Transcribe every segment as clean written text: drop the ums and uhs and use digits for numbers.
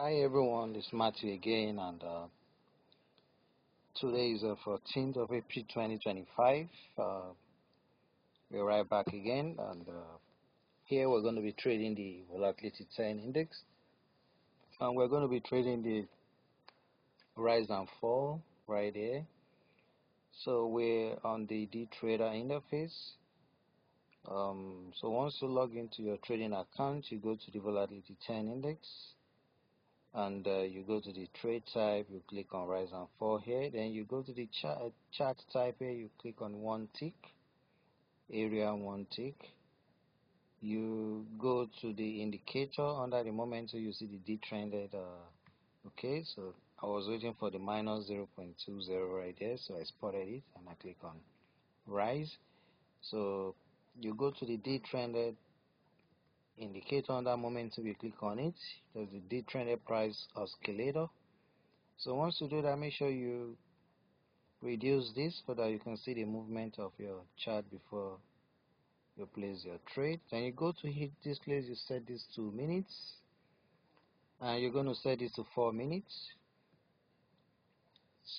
Hi everyone, it's Matthew again, and today is the 14th of April 2025. We're right back again, and here we're going to be trading the volatility 10 index, and we're going to be trading the rise and fall right here. So we're on the Detrader interface. So once you log into your trading account, you go to the volatility 10 index. And you go to the trade type, you click on rise and fall here, then you go to the chart type here, you click on one tick, area one tick, you go to the indicator under the momentum, so you see the detrended. Okay, so I was waiting for the minus 0.20 right there, so I spotted it and I click on rise. So you go to the detrended indicator under momentum, you click on it. There's the detrended price oscillator. So once you do that, make sure you reduce this so that you can see the movement of your chart before you place your trade. Then you go to hit this place, you set this to minutes, and you're going to set this to 4 minutes.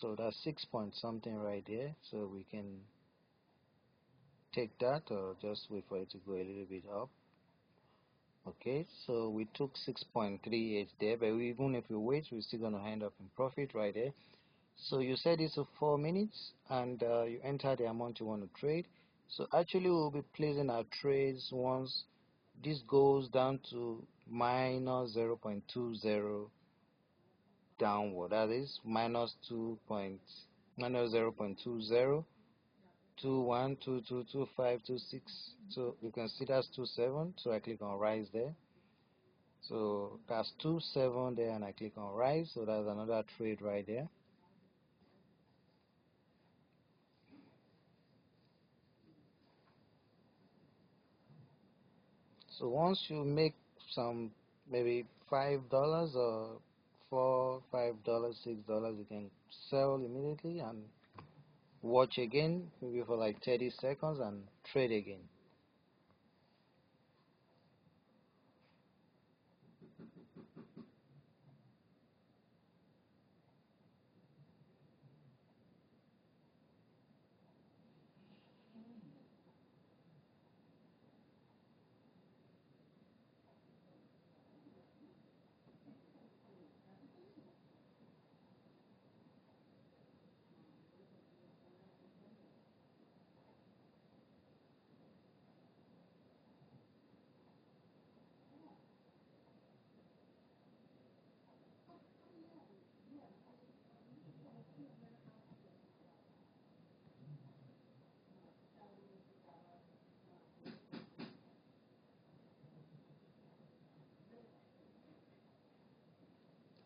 So that's 6 point something right there, so we can take that or just wait for it to go a little bit up. Okay, so we took 6.38 there, but even if we wait, we're still going to end up in profit right there. So you set this to 4 minutes, and you enter the amount you want to trade. So actually we'll be placing our trades once this goes down to minus 0.20 downward. That is minus 0.20, 21, 22, 25, 26. So you can see that's 27. So I click on rise there. So that's 27 there, and I click on rise. So that's another trade right there. So once you make some maybe $5 or $5, $6, you can sell immediately and watch again, maybe for like 30 seconds, and trade again.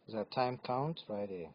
There's a time count right here.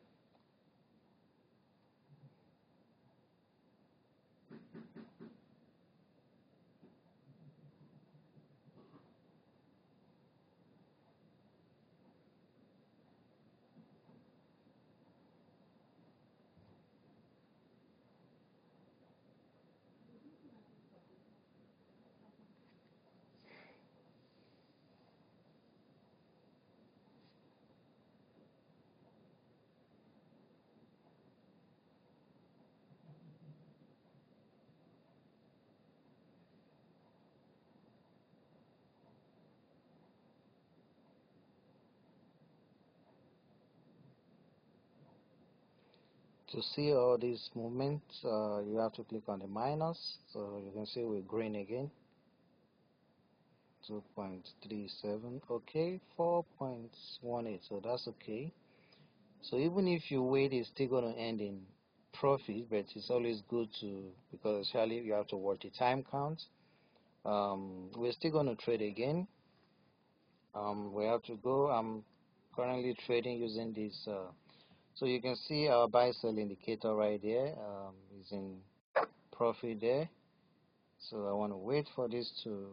To see all these movements, you have to click on the minus. So you can see we're green again. 2.37. Okay, 4.18. So that's okay. So even if you wait, it's still going to end in profit, but it's always good to, because actually you have to watch the time count. We're still going to trade again. We have to go. I'm currently trading using this. So you can see our buy sell indicator right there is in profit there. So I want to wait for this to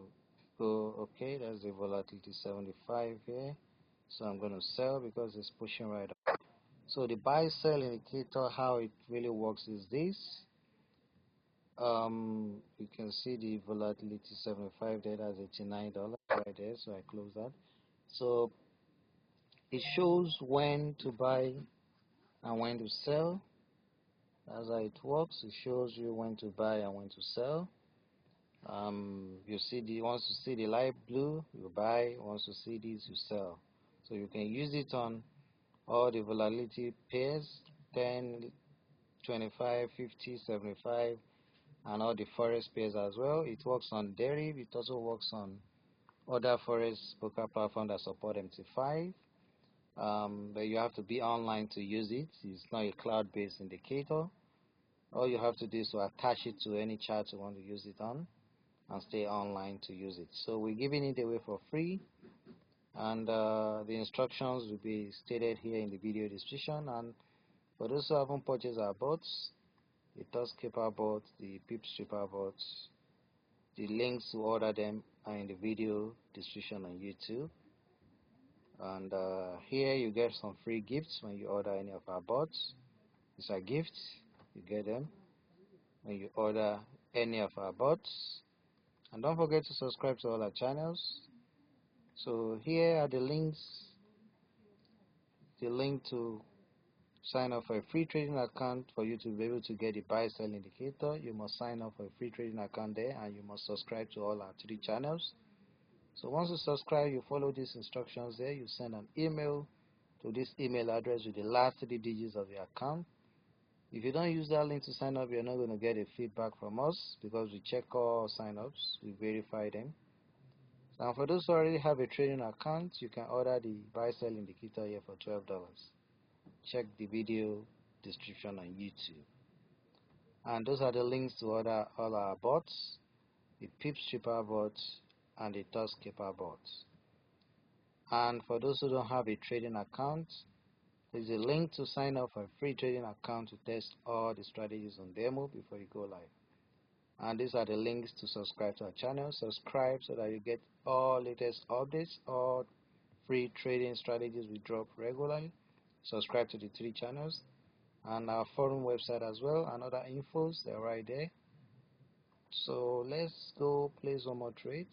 go. Okay, that's the volatility 75 here. So I'm going to sell because it's pushing right up. So the buy sell indicator, how it really works is this. You can see the volatility 75 there, that's $89 right there. So I close that. So It shows when to buy and when to sell. That's how it works. It shows you when to buy and when to sell. You see the wants to see the light blue, you buy. Wants to see this, you sell. So you can use it on all the volatility pairs, 10, 25, 50, 75, and all the Forex pairs as well. It works on Deriv. It also works on other Forex broker platforms that support MT5. But you have to be online to use it. It's not a cloud-based indicator. All you have to do is to attach it to any chart you want to use it on and stay online to use it. So we're giving it away for free, and the instructions will be stated here in the video description. And for those who haven't purchased our bots, the Tusk Keeper bot, the Pip Stripper bots, the links to order them are in the video description on YouTube. And here you get some free gifts when you order any of our bots. These are gifts, you get them when you order any of our bots. And don't forget to subscribe to all our channels. So here are the links. The link to sign up for a free trading account. For you to be able to get the buy sell indicator, you must sign up for a free trading account there, and you must subscribe to all our 3 channels. So once you subscribe, you follow these instructions there. You send an email to this email address with the last 3 digits of your account. If you don't use that link to sign up, you're not going to get a feedback from us, because we check all sign-ups, we verify them. And for those who already have a trading account, you can order the buy sell indicator here for $12. Check the video description on YouTube. And those are the links to order all our bots, the Pip Stripper bots and the Tusk Keeper bots. And for those who don't have a trading account, there's a link to sign up for a free trading account to test all the strategies on demo before you go live. And these are the links to subscribe to our channel. Subscribe so that you get all latest updates, all free trading strategies we drop regularly. Subscribe to the 3 channels and our forum website as well, and other infos, they're right there. So let's go place one more trade.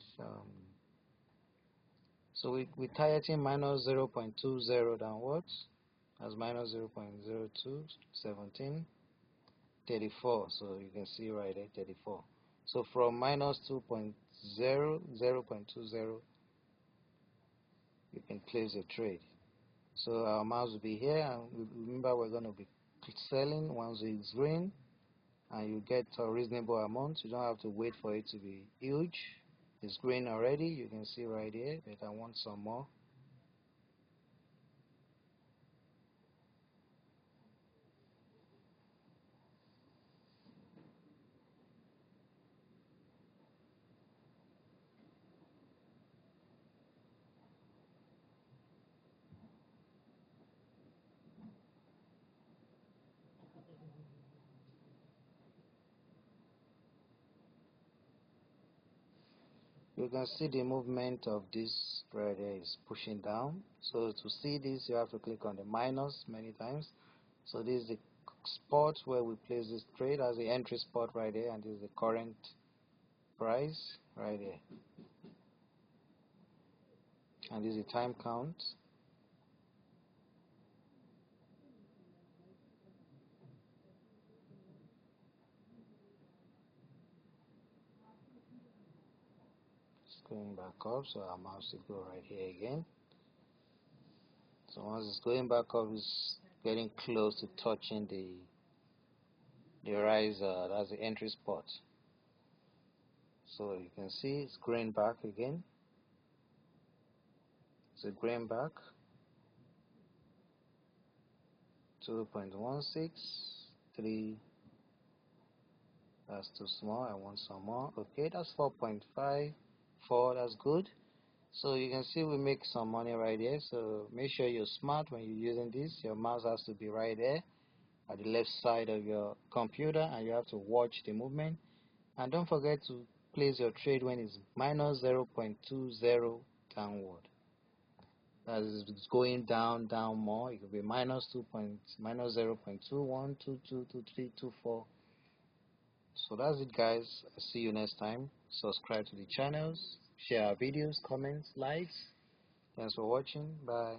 So we targeting minus 0.20 downwards, as minus 0.02, 17, 34. So you can see right there, 34. So from minus 2.0, 0.20, you can place a trade. So our mouse will be here, and remember we're going to be selling once it's green, and you get a reasonable amount. You don't have to wait for it to be huge. It's green already, you can see right here, but I want some more. You can see the movement of this right here is pushing down. So to see this, you have to click on the minus many times. So this is the spot where we place this trade as the entry spot right there, and this is the current price right there, and this is the time count. It's going back up, so our mouse will go right here again. So once it's going back up, it's getting close to touching the rise, that's the entry spot. So you can see it's going back again. It's going back 2.163. That's too small. I want some more. Okay, that's 4.54. That's good. So you can see we make some money right here. So make sure you're smart when you're using this. Your mouse has to be right there at the left side of your computer, and you have to watch the movement. And don't forget to place your trade when it's minus 0.20 downward. As it's going down more, it could be minus 0.21, 22, 23, 24. So that's it, guys. I'll see you next time. Subscribe to the channels, share our videos, comments, likes. Thanks for watching. Bye.